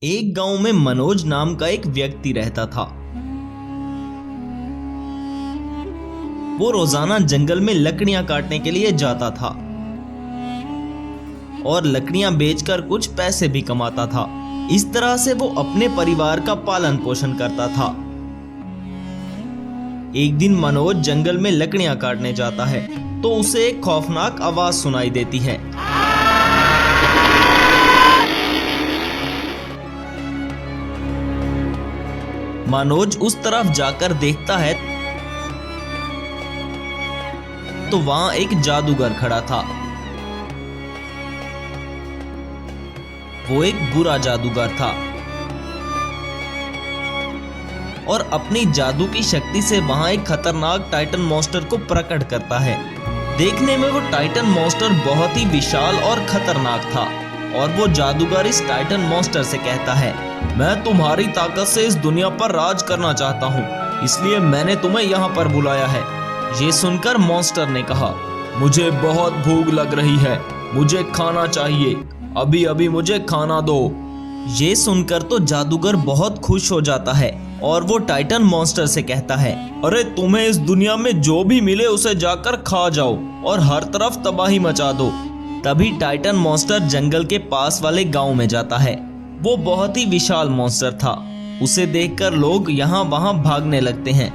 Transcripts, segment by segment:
एक गांव में मनोज नाम का एक व्यक्ति रहता था। वो रोजाना जंगल में लकड़ियां काटने के लिए जाता था और लकड़ियां बेचकर कुछ पैसे भी कमाता था। इस तरह से वो अपने परिवार का पालन पोषण करता था। एक दिन मनोज जंगल में लकड़ियां काटने जाता है तो उसे एक खौफनाक आवाज सुनाई देती है। मनोज उस तरफ जाकर देखता है तो वहां एक जादूगर खड़ा था। वो एक बुरा जादूगर था और अपनी जादू की शक्ति से वहां एक खतरनाक टाइटन मॉन्स्टर को प्रकट करता है। देखने में वो टाइटन मॉन्स्टर बहुत ही विशाल और खतरनाक था और वो जादूगर इस टाइटन मॉन्स्टर से कहता है, मैं तुम्हारी ताकत से इस दुनिया पर राज करना चाहता हूँ, इसलिए मैंने तुम्हें यहाँ पर बुलाया है। ये सुनकर मॉन्स्टर ने कहा, मुझे बहुत भूख लग रही है, मुझे खाना चाहिए, अभी अभी मुझे खाना दो। ये सुनकर तो जादूगर बहुत खुश हो जाता है और वो टाइटन मॉन्स्टर से कहता है, अरे तुम्हें इस दुनिया में जो भी मिले उसे जाकर खा जाओ और हर तरफ तबाही मचा दो। तभी टाइटन मॉन्स्टर जंगल के पास वाले गांव में जाता है। वो बहुत ही विशाल मॉन्स्टर था। उसे देखकर लोग यहाँ वहां भागने लगते हैं।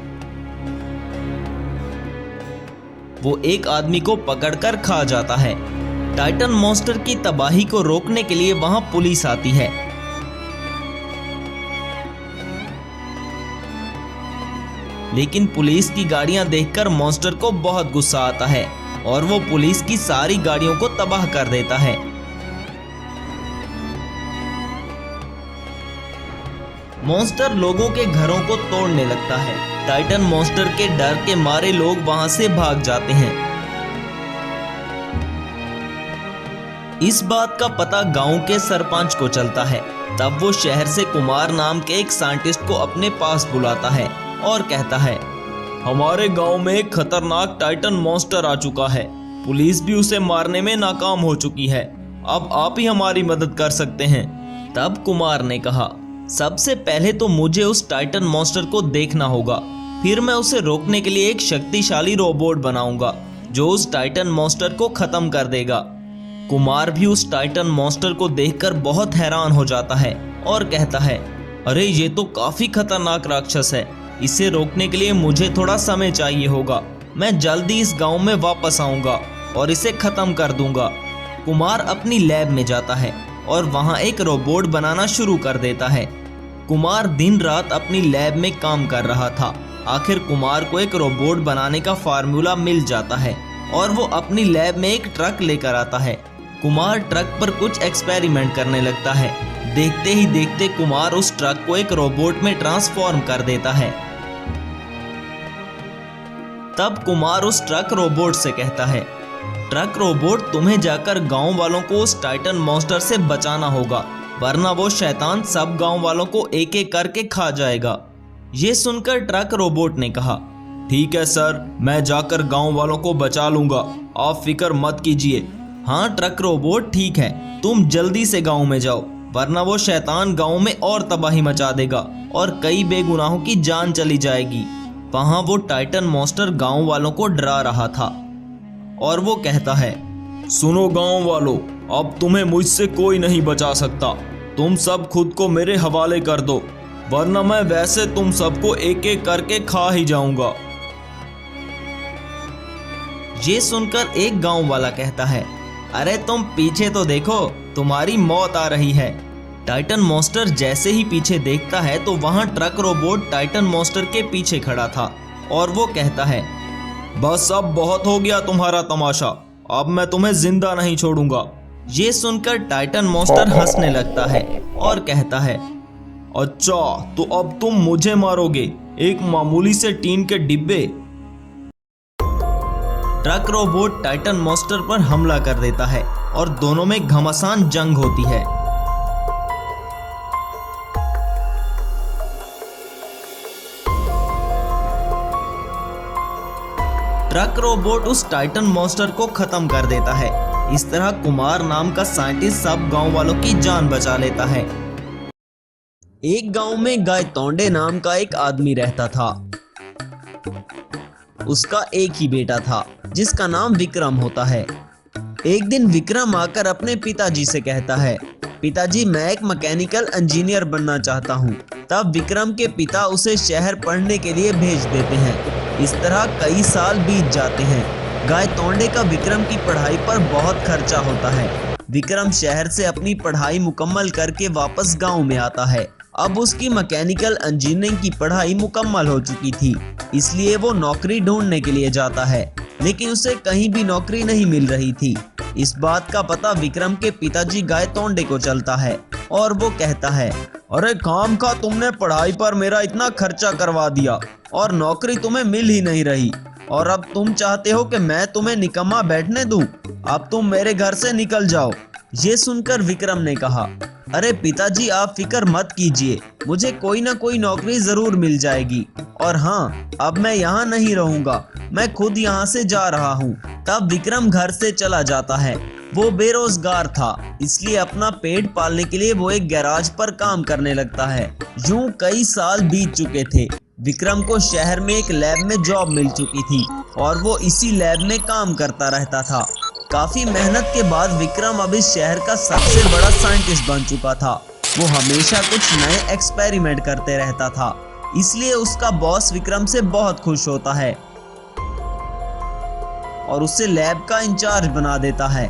वो एक आदमी को पकड़कर खा जाता है। टाइटन मॉन्स्टर की तबाही को रोकने के लिए वहां पुलिस आती है। लेकिन पुलिस की गाड़ियां देखकर मॉन्स्टर को बहुत गुस्सा आता है और वो पुलिस की सारी गाड़ियों को तबाह कर देता है। मॉन्स्टर लोगों के घरों को तोड़ने लगता है। टाइटन मॉन्स्टर के डर के मारे लोग वहां से भाग जाते हैं। इस बात का पता गांव के सरपंच को चलता है। तब वो शहर से कुमार नाम के एक साइंटिस्ट को अपने पास बुलाता है और कहता है, हमारे गांव में एक खतरनाक टाइटन मॉन्स्टर आ चुका है। पुलिस भी उसे मारने में नाकाम हो चुकी है। अब आप ही हमारी मदद कर सकते हैं। तब कुमार ने कहा, सबसे पहले तो मुझे उस टाइटन मॉन्स्टर को देखना होगा, फिर मैं उसे रोकने के लिए एक शक्तिशाली रोबोट बनाऊंगा जो उस टाइटन मॉन्स्टर को खत्म कर देगा। कुमार भी उस टाइटन मॉन्स्टर को देखकर बहुत हैरान हो जाता है और कहता है, अरे ये तो काफी खतरनाक राक्षस है, इसे रोकने के लिए मुझे थोड़ा समय चाहिए होगा। मैं जल्दी इस गांव में वापस आऊंगा और इसे खत्म कर दूंगा। कुमार अपनी लैब में जाता है और वहां एक रोबोट बनाना शुरू कर देता है। कुमार दिन रात अपनी लैब में काम कर रहा था। आखिर कुमार को एक रोबोट बनाने का फार्मूला मिल जाता है और वो अपनी लैब में एक ट्रक लेकर आता है। कुमार ट्रक पर कुछ एक्सपेरिमेंट करने लगता है। देखते ही देखते कुमार उस ट्रक को एक रोबोट में ट्रांसफॉर्म कर देता है। तब कुमार उस ट्रक रोबोट से कहता है, ट्रक रोबोट, तुम्हें जाकर गांव वालों को उस टाइटन मॉन्स्टर से बचाना होगा, वरना वो शैतान सब गांव वालों को एक एक करके खा जाएगा। ये सुनकर ट्रक रोबोट ने कहा, ठीक है सर, मैं जाकर गांव वालों को बचा लूंगा, आप फिक्र मत कीजिए। हाँ ट्रक रोबोट, ठीक है, तुम जल्दी से गांव में जाओ, वरना वो शैतान गांव में और तबाही मचा देगा और कई बेगुनाहों की जान चली जाएगी। वहां वो टाइटन मॉन्स्टर गांव वालों को डरा रहा था और वो कहता है, सुनो गांव वालों, अब तुम्हें मुझसे कोई नहीं बचा सकता। तुम सब खुद को मेरे हवाले कर दो, वरना मैं वैसे तुम सबको एक एक करके खा ही जाऊंगा। ये सुनकर एक गांव वाला कहता है, अरे तुम पीछे तो देखो, तुम्हारी मौत आ रही है। टाइटन मॉन्स्टर जैसे ही पीछे देखता है तो वहां ट्रक रोबोट टाइटन मॉन्स्टर के पीछे खड़ा था और वो कहता है, बस अब बहुत हो गया तुम्हारा तमाशा, अब मैं तुम्हें जिंदा नहीं छोड़ूंगा। ये सुनकर टाइटन मॉन्स्टर हंसने लगता है और कहता है, अच्छा तो अब तुम मुझे मारोगे, एक मामूली से टीन के डिब्बे। ट्रक रोबोट टाइटन मॉन्स्टर पर हमला कर देता है और दोनों में घमासान जंग होती है। ट्रक रोबोट उस टाइटन मॉन्स्टर को खत्म कर देता है। इस तरह कुमार नाम का साइंटिस्ट सब गांव वालों की जान बचा लेता है। एक गांव में गायतोंडे नाम का एक आदमी रहता था। उसका एक ही बेटा था जिसका नाम विक्रम होता है। एक दिन विक्रम आकर अपने पिताजी से कहता है, पिताजी मैं एक मैकेनिकल इंजीनियर बनना चाहता हूँ। तब विक्रम के पिता उसे शहर पढ़ने के लिए भेज देते हैं। इस तरह कई साल बीत जाते हैं। गायतोंडे का विक्रम की पढ़ाई पर बहुत खर्चा होता है। विक्रम शहर से अपनी पढ़ाई मुकम्मल करके वापस गांव में आता है। अब उसकी मैकेनिकल इंजीनियरिंग की पढ़ाई मुकम्मल हो चुकी थी, इसलिए वो नौकरी ढूंढने के लिए जाता है, लेकिन उसे कहीं भी नौकरी नहीं मिल रही थी। इस बात का पता विक्रम के पिताजी गायतोंडे को चलता है और वो कहता है, अरे खामखा तुमने पढ़ाई पर मेरा इतना खर्चा करवा दिया और नौकरी तुम्हें मिल ही नहीं रही, और अब तुम चाहते हो कि मैं तुम्हें निकम्मा बैठने दूं? अब तुम मेरे घर से निकल जाओ। ये सुनकर विक्रम ने कहा, अरे पिताजी आप फिक्र मत कीजिए, मुझे कोई ना कोई नौकरी जरूर मिल जाएगी। और हाँ, अब मैं यहाँ नहीं रहूंगा, मैं खुद यहाँ से जा रहा हूँ। तब विक्रम घर से चला जाता है। वो बेरोजगार था, इसलिए अपना पेट पालने के लिए वो एक गैराज पर काम करने लगता है। यूं कई साल बीत चुके थे। विक्रम को शहर में एक लैब में जॉब मिल चुकी थी और वो इसी लैब में काम करता रहता था। काफी मेहनत के बाद विक्रम अब इस शहर का सबसे बड़ा साइंटिस्ट बन चुका था। वो हमेशा कुछ नए एक्सपेरिमेंट करते रहता था, इसलिए उसका बॉस विक्रम से बहुत खुश होता है और उसे लैब का इंचार्ज बना देता है।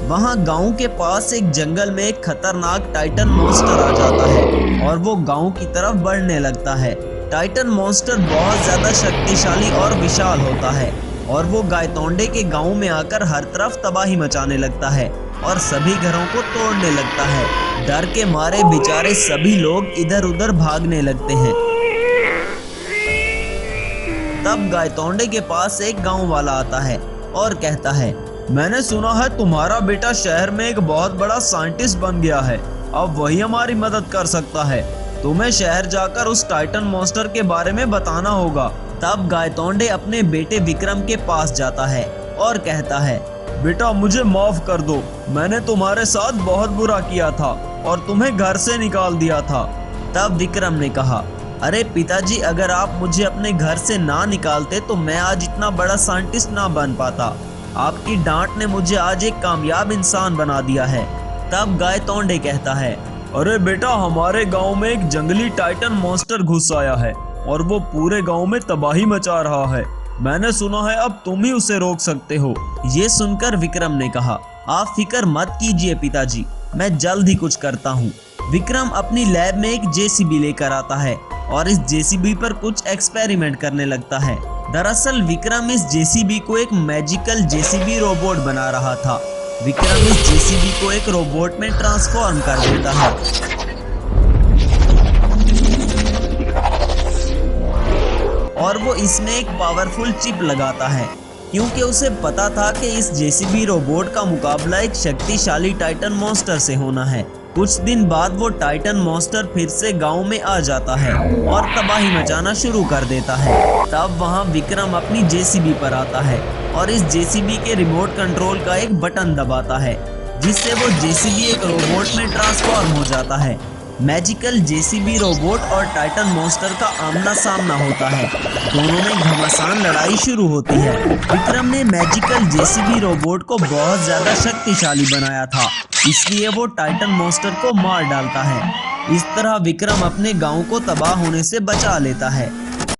वहां गांव के पास एक जंगल में एक खतरनाक टाइटन मॉन्स्टर आ जाता है और वो गांव की तरफ बढ़ने लगता है। टाइटन मॉन्स्टर बहुत ज्यादा शक्तिशाली और विशाल होता है और वो गायतोंडे के गांव में आकर हर तरफ तबाही मचाने लगता है और सभी घरों को तोड़ने लगता है। डर के मारे बेचारे सभी लोग इधर उधर भागने लगते हैं। तब गायतोंडे के पास एक गांव वाला आता है और कहता है, मैंने सुना है तुम्हारा बेटा शहर में एक बहुत बड़ा साइंटिस्ट बन गया है, अब वही हमारी मदद कर सकता है। तुम्हें शहर जाकर उस टाइटन मॉन्स्टर के बारे में बताना होगा। तब गायतोंडे अपने बेटे विक्रम के पास जाता है और कहता है, बेटा मुझे माफ कर दो, मैंने तुम्हारे साथ बहुत बुरा किया था और तुम्हें घर से निकाल दिया था। तब विक्रम ने कहा, अरे पिताजी अगर आप मुझे अपने घर से ना निकालते तो मैं आज इतना बड़ा साइंटिस्ट ना बन पाता। आपकी डांट ने मुझे आज एक कामयाब इंसान बना दिया है। तब गायतोंडे कहता है, अरे बेटा हमारे गांव में एक जंगली टाइटन मॉन्स्टर घुस आया है और वो पूरे गांव में तबाही मचा रहा है। मैंने सुना है अब तुम ही उसे रोक सकते हो। ये सुनकर विक्रम ने कहा, आप फिक्र मत कीजिए पिताजी, मैं जल्द ही कुछ करता हूँ। विक्रम अपनी लैब में एक जेसीबी लेकर आता है और इस जेसीबी पर कुछ एक्सपेरिमेंट करने लगता है। दरअसल विक्रम इस जेसीबी को एक मैजिकल जेसीबी रोबोट बना रहा था। विक्रम इस जेसीबी को एक रोबोट में ट्रांसफॉर्म कर देता है और वो इसमें एक पावरफुल चिप लगाता है, क्योंकि उसे पता था कि इस जेसीबी रोबोट का मुकाबला एक शक्तिशाली टाइटन मॉन्स्टर से होना है। कुछ दिन बाद वो टाइटन मॉन्स्टर फिर से गांव में आ जाता है और तबाही मचाना शुरू कर देता है। तब वहां विक्रम अपनी जेसीबी पर आता है और इस जेसीबी के रिमोट कंट्रोल का एक बटन दबाता है, जिससे वो जेसीबी एक रोबोट में ट्रांसफॉर्म हो जाता है। मैजिकल जेसीबी रोबोट और टाइटन मॉन्स्टर का आमना सामना होता है। दोनों में घमासान लड़ाई शुरू होती है। विक्रम ने मैजिकल जेसीबी रोबोट को बहुत ज्यादा शक्तिशाली बनाया था, इसलिए वो टाइटन मॉन्स्टर को मार डालता है। इस तरह विक्रम अपने गांव को तबाह होने से बचा लेता है।